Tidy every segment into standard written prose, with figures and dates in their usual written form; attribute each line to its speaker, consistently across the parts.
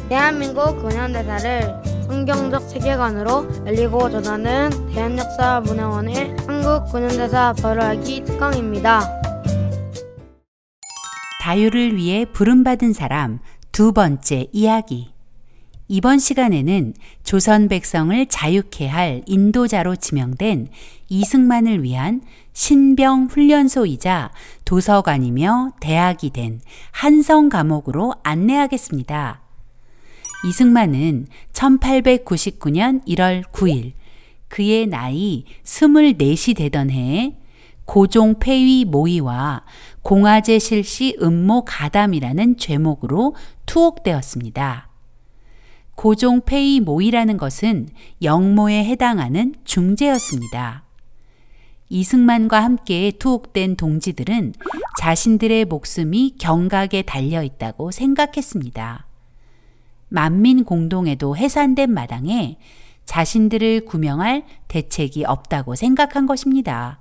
Speaker 1: 대한민국 근현대사를 성경적 세계관으로 알리고 전하는 대한역사문화원의 한국 근현대사 발효하기 특강입니다.
Speaker 2: 다유를 위해 부름받은 사람 두 번째 이야기. 이번 시간에는 조선 백성을 자유케 할 인도자로 지명된 이승만을 위한 신병 훈련소이자 도서관이며 대학이 된 한성 감옥으로 안내하겠습니다. 이승만은 1899년 1월 9일 그의 나이 24이 되던 해에 고종 폐위 모의와 공화제 실시 음모 가담이라는 죄목으로 투옥되었습니다. 고종 폐위 모의라는 것은 영모에 해당하는 중죄였습니다. 이승만과 함께 투옥된 동지들은 자신들의 목숨이 경각에 달려 있다고 생각했습니다. 만민공동에도 해산된 마당에 자신들을 구명할 대책이 없다고 생각한 것입니다.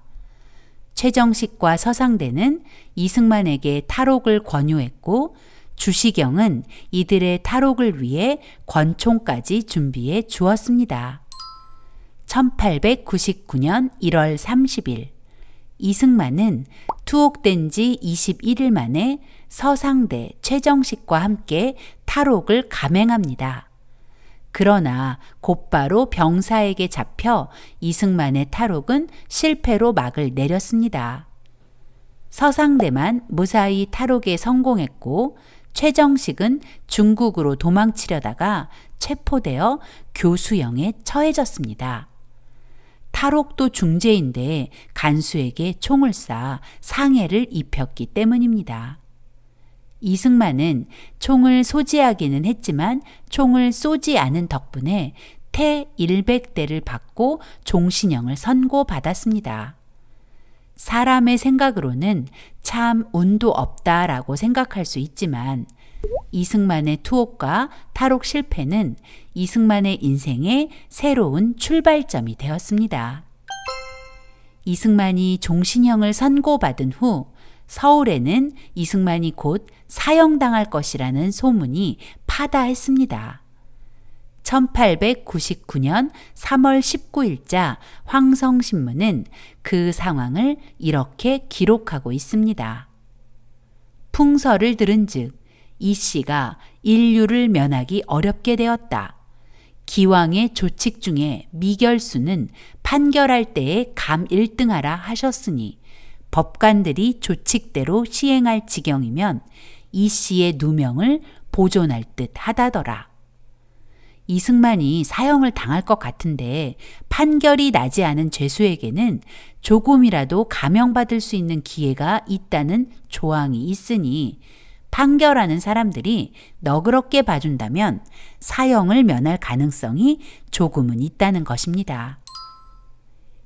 Speaker 2: 최정식과 서상대는 이승만에게 탈옥을 권유했고 주시경은 이들의 탈옥을 위해 권총까지 준비해 주었습니다. 1899년 1월 30일 이승만은 투옥된 지 21일 만에 서상대, 최정식과 함께 탈옥을 감행합니다. 그러나 곧바로 병사에게 잡혀 이승만의 탈옥은 실패로 막을 내렸습니다. 서상대만 무사히 탈옥에 성공했고 최정식은 중국으로 도망치려다가 체포되어 교수형에 처해졌습니다. 탈옥도 중죄인데 간수에게 총을 쏴 상해를 입혔기 때문입니다. 이승만은 총을 소지하기는 했지만 총을 쏘지 않은 덕분에 태 100대를 받고 종신형을 선고받았습니다. 사람의 생각으로는 참 운도 없다라고 생각할 수 있지만 이승만의 투옥과 탈옥 실패는 이승만의 인생의 새로운 출발점이 되었습니다. 이승만이 종신형을 선고받은 후 서울에는 이승만이 곧 사형당할 것이라는 소문이 파다했습니다. 1899년 3월 19일자 황성신문은 그 상황을 이렇게 기록하고 있습니다. 풍설을 들은즉 이 씨가 인류를 면하기 어렵게 되었다. 기왕의 조칙 중에 미결수는 판결할 때에 감 1등하라 하셨으니 법관들이 조칙대로 시행할 지경이면 이 씨의 누명을 보존할 듯 하다더라. 이승만이 사형을 당할 것 같은데 판결이 나지 않은 죄수에게는 조금이라도 감형받을 수 있는 기회가 있다는 조항이 있으니 판결하는 사람들이 너그럽게 봐준다면 사형을 면할 가능성이 조금은 있다는 것입니다.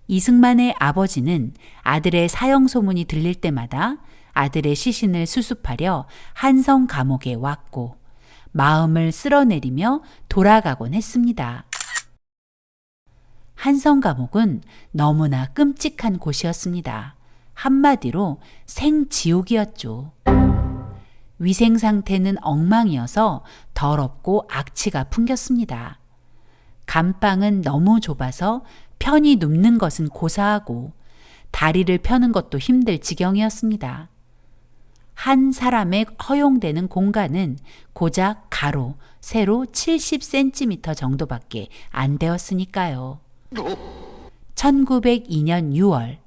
Speaker 2: 이승만의 아버지는 아들의 사형 소문이 들릴 때마다 아들의 시신을 수습하려 한성 감옥에 왔고 마음을 쓸어내리며 돌아가곤 했습니다. 한성 감옥은 너무나 끔찍한 곳이었습니다. 한마디로 생지옥이었죠. 위생 상태는 엉망이어서 더럽고 악취가 풍겼습니다. 감방은 너무 좁아서 편히 눕는 것은 고사하고 다리를 펴는 것도 힘들 지경이었습니다. 한 사람에 허용되는 공간은 고작 가로, 세로 70cm 정도밖에 안 되었으니까요. 1902년 6월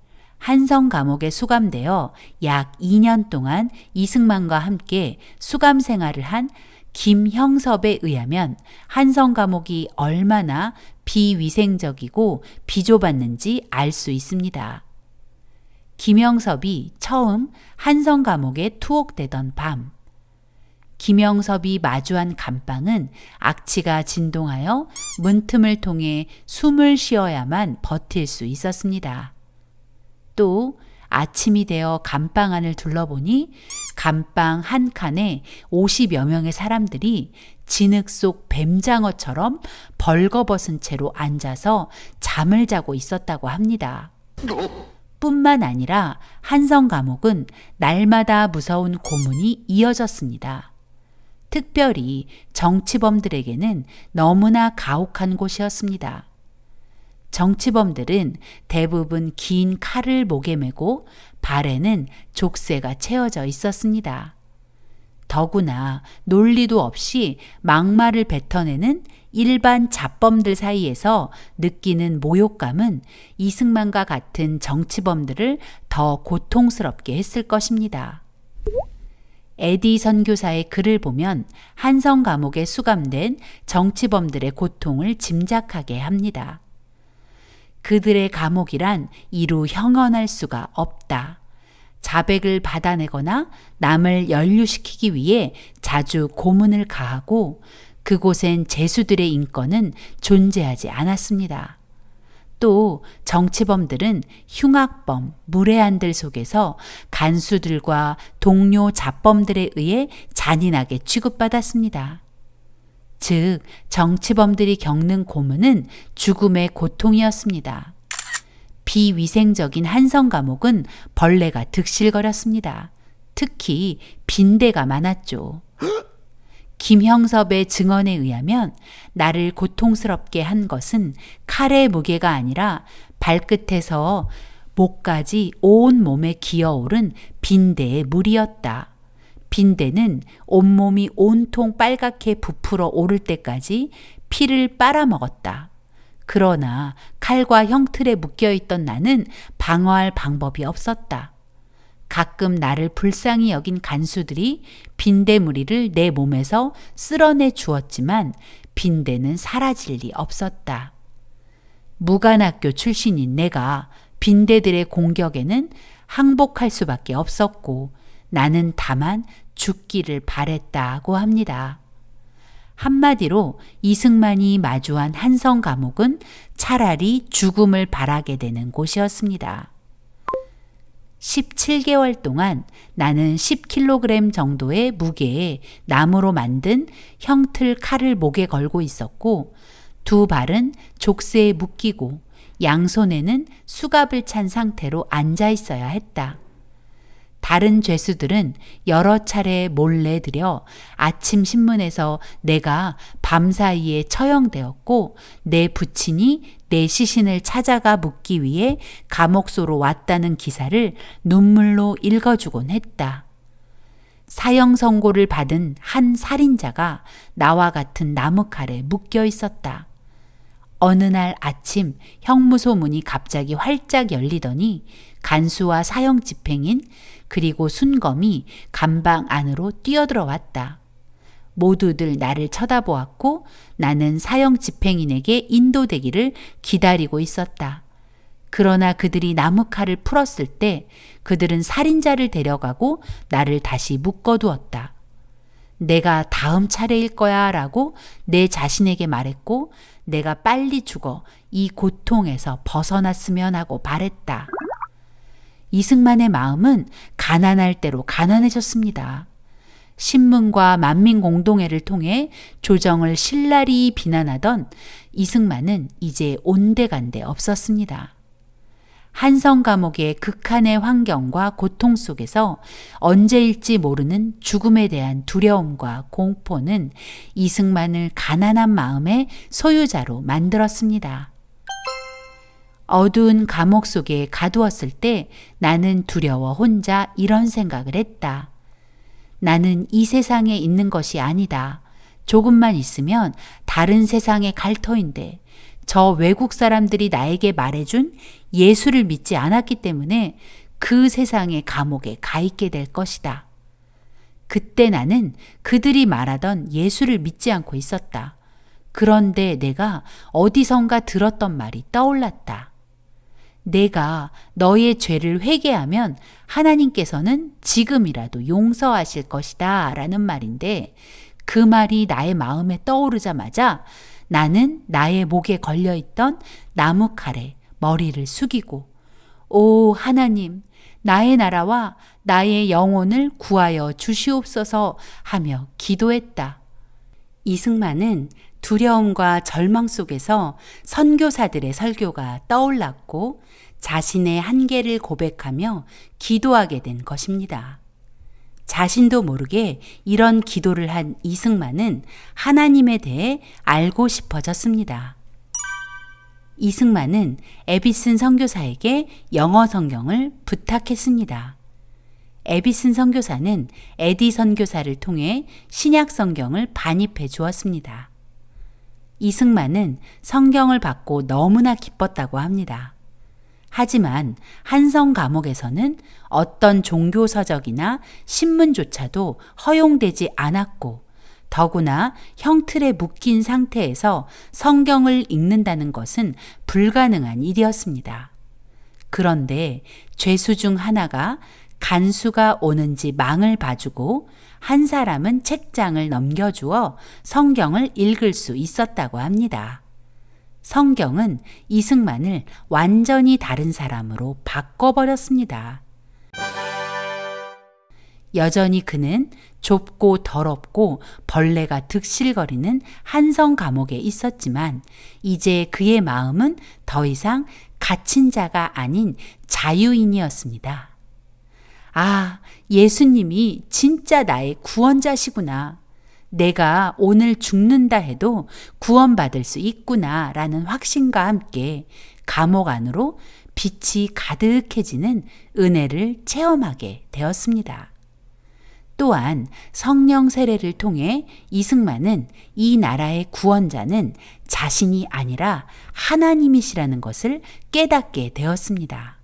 Speaker 2: 한성 감옥에 수감되어 약 2년 동안 이승만과 함께 수감 생활을 한 김형섭에 의하면 한성 감옥이 얼마나 비위생적이고 비좁았는지 알 수 있습니다. 김형섭이 처음 한성 감옥에 투옥되던 밤, 김형섭이 마주한 감방은 악취가 진동하여 문틈을 통해 숨을 쉬어야만 버틸 수 있었습니다. 또 아침이 되어 감방 안을 둘러보니 감방 한 칸에 50여 명의 사람들이 진흙 속 뱀장어처럼 벌거벗은 채로 앉아서 잠을 자고 있었다고 합니다. 뿐만 아니라 한성 감옥은 날마다 무서운 고문이 이어졌습니다. 특별히 정치범들에게는 너무나 가혹한 곳이었습니다. 정치범들은 대부분 긴 칼을 목에 메고 발에는 족쇄가 채워져 있었습니다. 더구나 논리도 없이 막말을 뱉어내는 일반 잡범들 사이에서 느끼는 모욕감은 이승만과 같은 정치범들을 더 고통스럽게 했을 것입니다. 에디 선교사의 글을 보면 한성 감옥에 수감된 정치범들의 고통을 짐작하게 합니다. 그들의 감옥이란 이루 형언할 수가 없다. 자백을 받아내거나 남을 연루시키기 위해 자주 고문을 가하고 그곳엔 죄수들의 인권은 존재하지 않았습니다. 또 정치범들은 흉악범, 무례한들 속에서 간수들과 동료 잡범들에 의해 잔인하게 취급받았습니다. 즉, 정치범들이 겪는 고문은 죽음의 고통이었습니다. 비위생적인 한성 감옥은 벌레가 득실거렸습니다. 특히 빈대가 많았죠. 김형섭의 증언에 의하면 나를 고통스럽게 한 것은 칼의 무게가 아니라 발끝에서 목까지 온 몸에 기어오른 빈대의 물이었다. 빈대는 온몸이 온통 빨갛게 부풀어 오를 때까지 피를 빨아먹었다. 그러나 칼과 형틀에 묶여있던 나는 방어할 방법이 없었다. 가끔 나를 불쌍히 여긴 간수들이 빈대무리를 내 몸에서 쓸어내 주었지만 빈대는 사라질 리 없었다. 무관학교 출신인 내가 빈대들의 공격에는 항복할 수밖에 없었고 나는 다만 죽기를 바랬다고 합니다. 한마디로 이승만이 마주한 한성 감옥은 차라리 죽음을 바라게 되는 곳이었습니다. 17개월 동안 나는 10kg 정도의 무게의 나무로 만든 형틀 칼을 목에 걸고 있었고 두 발은 족쇄에 묶이고 양손에는 수갑을 찬 상태로 앉아 있어야 했다. 다른 죄수들은 여러 차례 몰래 들여 아침 신문에서 내가 밤사이에 처형되었고 내 부친이 내 시신을 찾아가 묻기 위해 감옥소로 왔다는 기사를 눈물로 읽어주곤 했다. 사형 선고를 받은 한 살인자가 나와 같은 나무칼에 묶여 있었다. 어느 날 아침 형무소 문이 갑자기 활짝 열리더니 간수와 사형 집행인 그리고 순검이 감방 안으로 뛰어들어왔다. 모두들 나를 쳐다보았고 나는 사형 집행인에게 인도되기를 기다리고 있었다. 그러나 그들이 나무칼을 풀었을 때 그들은 살인자를 데려가고 나를 다시 묶어두었다. 내가 다음 차례일 거야 라고 내 자신에게 말했고 내가 빨리 죽어 이 고통에서 벗어났으면 하고 바랬다. 이승만의 마음은 가난할 대로 가난해졌습니다. 신문과 만민공동회를 통해 조정을 신랄히 비난하던 이승만은 이제 온데간데 없었습니다. 한성 감옥의 극한의 환경과 고통 속에서 언제일지 모르는 죽음에 대한 두려움과 공포는 이승만을 가난한 마음의 소유자로 만들었습니다. 어두운 감옥 속에 가두었을 때 나는 두려워 혼자 이런 생각을 했다. 나는 이 세상에 있는 것이 아니다. 조금만 있으면 다른 세상에 갈 터인데 저 외국 사람들이 나에게 말해준 예수를 믿지 않았기 때문에 그 세상의 감옥에 가 있게 될 것이다. 그때 나는 그들이 말하던 예수를 믿지 않고 있었다. 그런데 내가 어디선가 들었던 말이 떠올랐다. 내가 너의 죄를 회개하면 하나님께서는 지금이라도 용서하실 것이다 라는 말인데 그 말이 나의 마음에 떠오르자마자 나는 나의 목에 걸려있던 나무칼에 머리를 숙이고 오 하나님 나의 나라와 나의 영혼을 구하여 주시옵소서 하며 기도했다. 이승만은 두려움과 절망 속에서 선교사들의 설교가 떠올랐고 자신의 한계를 고백하며 기도하게 된 것입니다. 자신도 모르게 이런 기도를 한 이승만은 하나님에 대해 알고 싶어졌습니다. 이승만은 에비슨 선교사에게 영어 성경을 부탁했습니다. 에비슨 선교사는 에디 선교사를 통해 신약 성경을 반입해 주었습니다. 이승만은 성경을 받고 너무나 기뻤다고 합니다. 하지만 한성 감옥에서는 어떤 종교 서적이나 신문조차도 허용되지 않았고, 더구나 형틀에 묶인 상태에서 성경을 읽는다는 것은 불가능한 일이었습니다. 그런데 죄수 중 하나가 간수가 오는지 망을 봐주고 한 사람은 책장을 넘겨주어 성경을 읽을 수 있었다고 합니다. 성경은 이승만을 완전히 다른 사람으로 바꿔버렸습니다. 여전히 그는 좁고 더럽고 벌레가 득실거리는 한성 감옥에 있었지만 이제 그의 마음은 더 이상 갇힌 자가 아닌 자유인이었습니다. 아, 예수님이 진짜 나의 구원자시구나. 내가 오늘 죽는다 해도 구원받을 수 있구나 라는 확신과 함께 감옥 안으로 빛이 가득해지는 은혜를 체험하게 되었습니다. 또한 성령 세례를 통해 이승만은 이 나라의 구원자는 자신이 아니라 하나님이시라는 것을 깨닫게 되었습니다.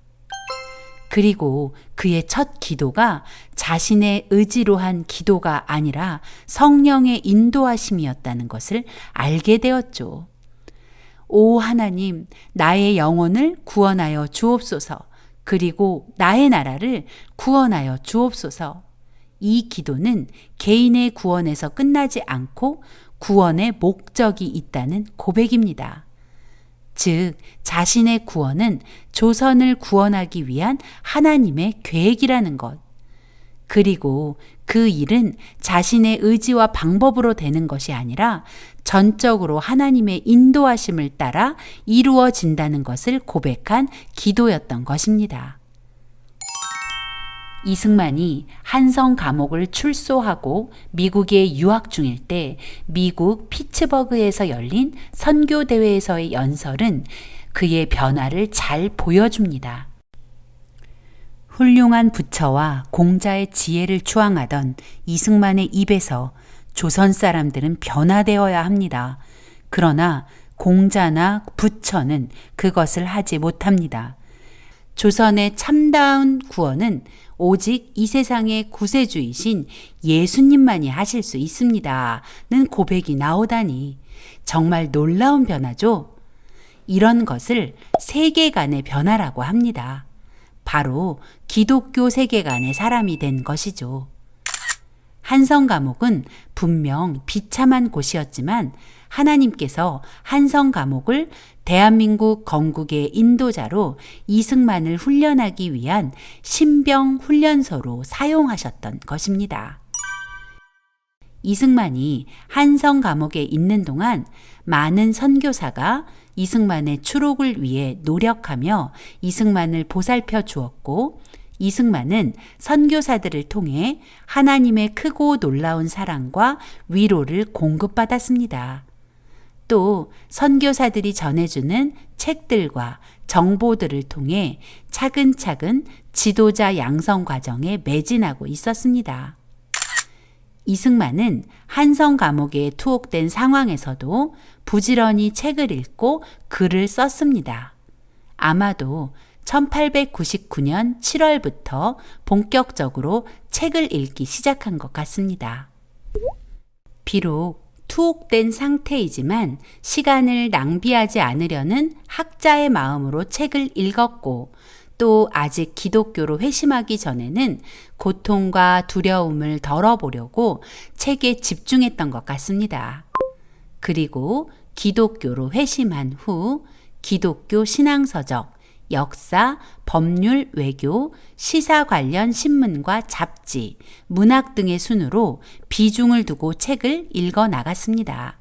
Speaker 2: 그리고 그의 첫 기도가 자신의 의지로 한 기도가 아니라 성령의 인도하심이었다는 것을 알게 되었죠. 오 하나님, 나의 영혼을 구원하여 주옵소서. 그리고 나의 나라를 구원하여 주옵소서. 이 기도는 개인의 구원에서 끝나지 않고 구원의 목적이 있다는 고백입니다. 즉, 자신의 구원은 조선을 구원하기 위한 하나님의 계획이라는 것. 그리고 그 일은 자신의 의지와 방법으로 되는 것이 아니라 전적으로 하나님의 인도하심을 따라 이루어진다는 것을 고백한 기도였던 것입니다. 이승만이 한성 감옥을 출소하고 미국에 유학 중일 때 미국 피츠버그에서 열린 선교대회에서의 연설은 그의 변화를 잘 보여줍니다. 훌륭한 부처와 공자의 지혜를 추앙하던 이승만의 입에서 조선 사람들은 변화되어야 합니다. 그러나 공자나 부처는 그것을 하지 못합니다. 조선의 참다운 구원은 오직 이 세상의 구세주이신 예수님만이 하실 수 있습니다. 는 고백이 나오다니 정말 놀라운 변화죠. 이런 것을 세계관의 변화라고 합니다. 바로 기독교 세계관의 사람이 된 것이죠. 한성 감옥은 분명 비참한 곳이었지만 하나님께서 한성 감옥을 대한민국 건국의 인도자로 이승만을 훈련하기 위한 신병 훈련소로 사용하셨던 것입니다. 이승만이 한성 감옥에 있는 동안 많은 선교사가 이승만의 추록을 위해 노력하며 이승만을 보살펴 주었고, 이승만은 선교사들을 통해 하나님의 크고 놀라운 사랑과 위로를 공급받았습니다. 또 선교사들이 전해주는 책들과 정보들을 통해 차근차근 지도자 양성 과정에 매진하고 있었습니다. 이승만은 한성 감옥에 투옥된 상황에서도 부지런히 책을 읽고 글을 썼습니다. 아마도 1899년 7월부터 본격적으로 책을 읽기 시작한 것 같습니다. 비록 투옥된 상태이지만 시간을 낭비하지 않으려는 학자의 마음으로 책을 읽었고, 또 아직 기독교로 회심하기 전에는 고통과 두려움을 덜어보려고 책에 집중했던 것 같습니다. 그리고 기독교로 회심한 후 기독교 신앙서적, 역사, 법률, 외교, 시사 관련 신문과 잡지, 문학 등의 순으로 비중을 두고 책을 읽어 나갔습니다.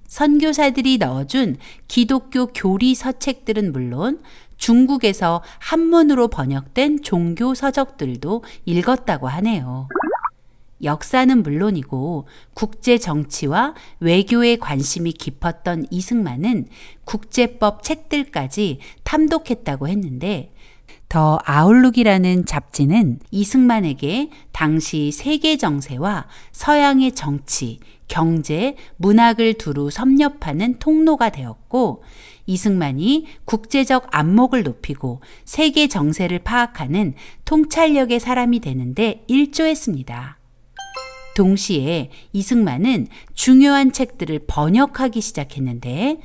Speaker 2: 선교사들이 넣어준 기독교 교리 서책들은 물론 중국에서 한문으로 번역된 종교 서적들도 읽었다고 하네요. 역사는 물론이고 국제 정치와 외교에 관심이 깊었던 이승만은 국제법 책들까지 탐독했다고 했는데 더 아웃룩이라는 잡지는 이승만에게 당시 세계 정세와 서양의 정치, 경제, 문학을 두루 섭렵하는 통로가 되었고 이승만이 국제적 안목을 높이고 세계 정세를 파악하는 통찰력의 사람이 되는데 일조했습니다. 동시에 이승만은 중요한 책들을 번역하기 시작했는데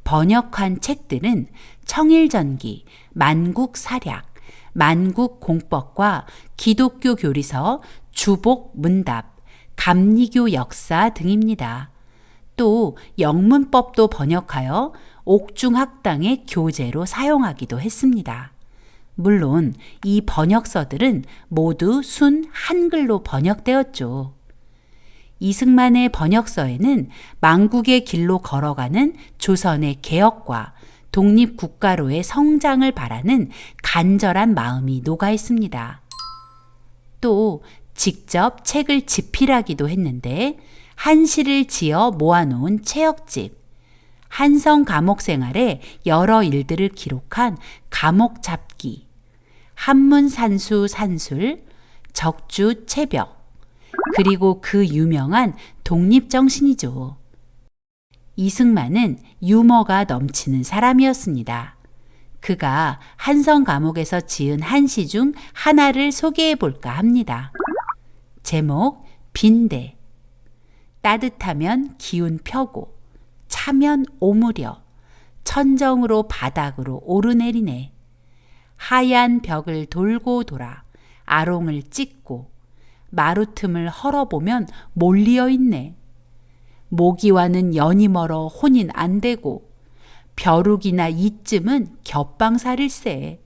Speaker 2: 번역한 책들은 청일전기, 만국사략, 만국공법과 기독교 교리서, 주복문답, 감리교 역사 등입니다. 또 영문법도 번역하여 옥중학당의 교재로 사용하기도 했습니다. 물론 이 번역서들은 모두 순 한글로 번역되었죠. 이승만의 번역서에는 망국의 길로 걸어가는 조선의 개혁과 독립국가로의 성장을 바라는 간절한 마음이 녹아 있습니다. 또 직접 책을 집필하기도 했는데 한시를 지어 모아놓은 체역집, 한성 감옥 생활의 여러 일들을 기록한 감옥 잡기, 한문산수 산술, 적주 체벽, 그리고 그 유명한 독립정신이죠. 이승만은 유머가 넘치는 사람이었습니다. 그가 한성 감옥에서 지은 한시 중 하나를 소개해 볼까 합니다. 제목 빈대. 따뜻하면 기운 펴고 차면 오므려 천정으로 바닥으로 오르내리네. 하얀 벽을 돌고 돌아 아롱을 찍고 마루틈을 헐어보면 몰리어 있네. 모기와는 연이 멀어 혼인 안 되고 벼룩이나 이쯤은 겹방살일세.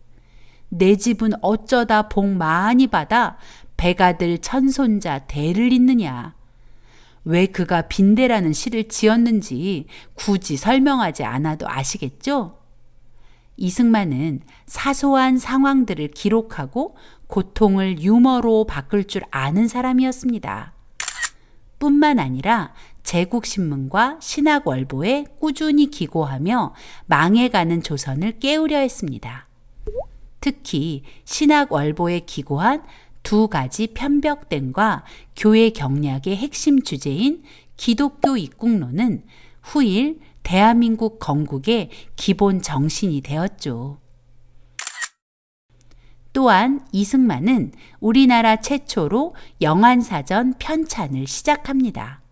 Speaker 2: 내 집은 어쩌다 복 많이 받아 배가들 천손자 대를 잇느냐. 왜 그가 빈대라는 시를 지었는지 굳이 설명하지 않아도 아시겠죠? 이승만은 사소한 상황들을 기록하고 고통을 유머로 바꿀 줄 아는 사람이었습니다. 뿐만 아니라 제국신문과 신학월보에 꾸준히 기고하며 망해가는 조선을 깨우려 했습니다. 특히 신학월보에 기고한 두 가지 편벽된과 교회 경략의 핵심 주제인 기독교 입국론은 후일 대한민국 건국의 기본 정신이 되었죠. 또한 이승만은 우리나라 최초로 영안사전 편찬을 시작합니다.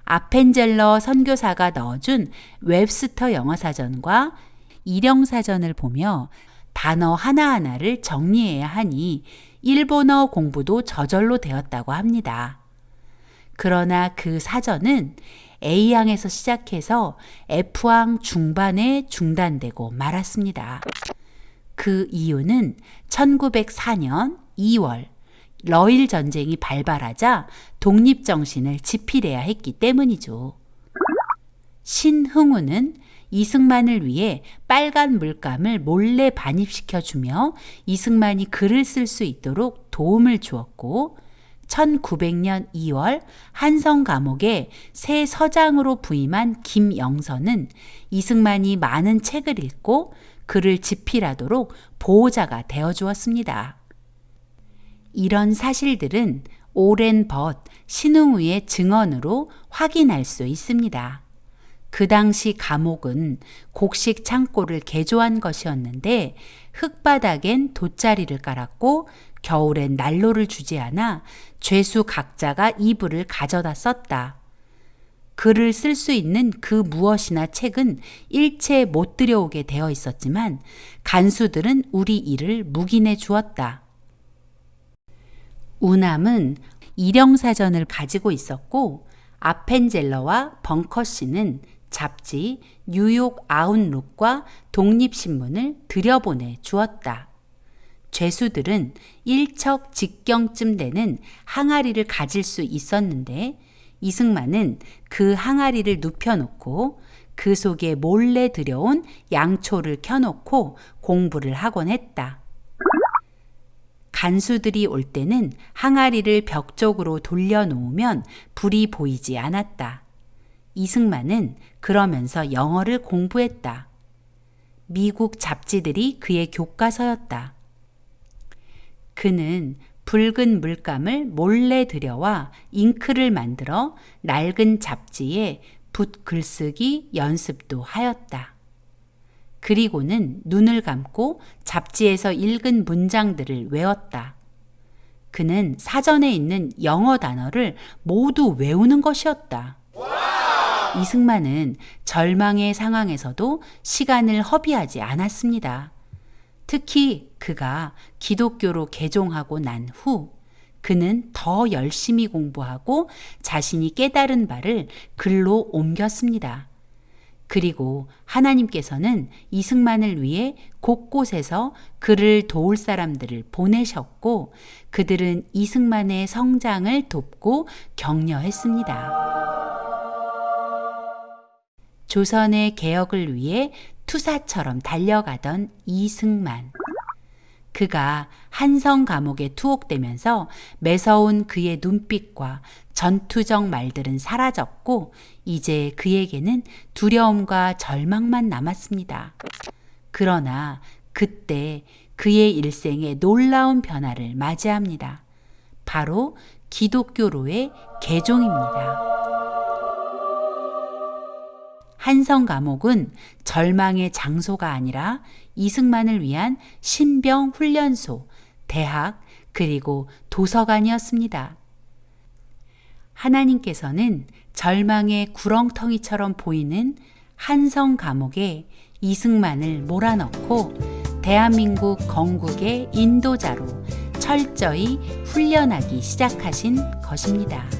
Speaker 2: 아펜젤러 선교사가 넣어준 웹스터 영어사전과 일영사전을 보며 단어 하나하나를 정리해야 하니 일본어 공부도 저절로 되었다고 합니다. 그러나 그 사전은 A항에서 시작해서 F항 중반에 중단되고 말았습니다. 그 이유는 1904년 2월 러일 전쟁이 발발하자 독립정신을 지필해야 했기 때문이죠. 신흥우는 이승만을 위해 빨간 물감을 몰래 반입시켜주며 이승만이 글을 쓸 수 있도록 도움을 주었고 1900년 2월 한성 감옥에 새 서장으로 부임한 김영선은 이승만이 많은 책을 읽고 글을 집필하도록 보호자가 되어주었습니다. 이런 사실들은 오랜 벗 신흥우의 증언으로 확인할 수 있습니다. 그 당시 감옥은 곡식 창고를 개조한 것이었는데 흙바닥엔 돗자리를 깔았고 겨울엔 난로를 주지 않아 죄수 각자가 이불을 가져다 썼다. 글을 쓸 수 있는 그 무엇이나 책은 일체 못 들여오게 되어 있었지만 간수들은 우리 일을 묵인해 주었다. 우남은 일영사전을 가지고 있었고 아펜젤러와 벙커씨는 잡지 뉴욕 아웃룩과 독립신문을 들여보내 주었다. 죄수들은 일척직경쯤 되는 항아리를 가질 수 있었는데 이승만은 그 항아리를 눕혀놓고 그 속에 몰래 들여온 양초를 켜놓고 공부를 하곤 했다. 간수들이 올 때는 항아리를 벽 쪽으로 돌려놓으면 불이 보이지 않았다. 이승만은 그러면서 영어를 공부했다. 미국 잡지들이 그의 교과서였다. 그는 붉은 물감을 몰래 들여와 잉크를 만들어 낡은 잡지에 붓 글쓰기 연습도 하였다. 그리고는 눈을 감고 잡지에서 읽은 문장들을 외웠다. 그는 사전에 있는 영어 단어를 모두 외우는 것이었다. 이승만은 절망의 상황에서도 시간을 허비하지 않았습니다. 특히 그가 기독교로 개종하고 난 후 그는 더 열심히 공부하고 자신이 깨달은 바를 글로 옮겼습니다. 그리고 하나님께서는 이승만을 위해 곳곳에서 그를 도울 사람들을 보내셨고 그들은 이승만의 성장을 돕고 격려했습니다. 조선의 개혁을 위해 투사처럼 달려가던 이승만. 그가 한성 감옥에 투옥되면서 매서운 그의 눈빛과 전투적 말들은 사라졌고 이제 그에게는 두려움과 절망만 남았습니다. 그러나 그때 그의 일생에 놀라운 변화를 맞이합니다. 바로 기독교로의 개종입니다. 한성 감옥은 절망의 장소가 아니라 이승만을 위한 신병 훈련소, 대학, 그리고 도서관이었습니다. 하나님께서는 절망의 구렁텅이처럼 보이는 한성 감옥에 이승만을 몰아넣고 대한민국 건국의 인도자로 철저히 훈련하기 시작하신 것입니다.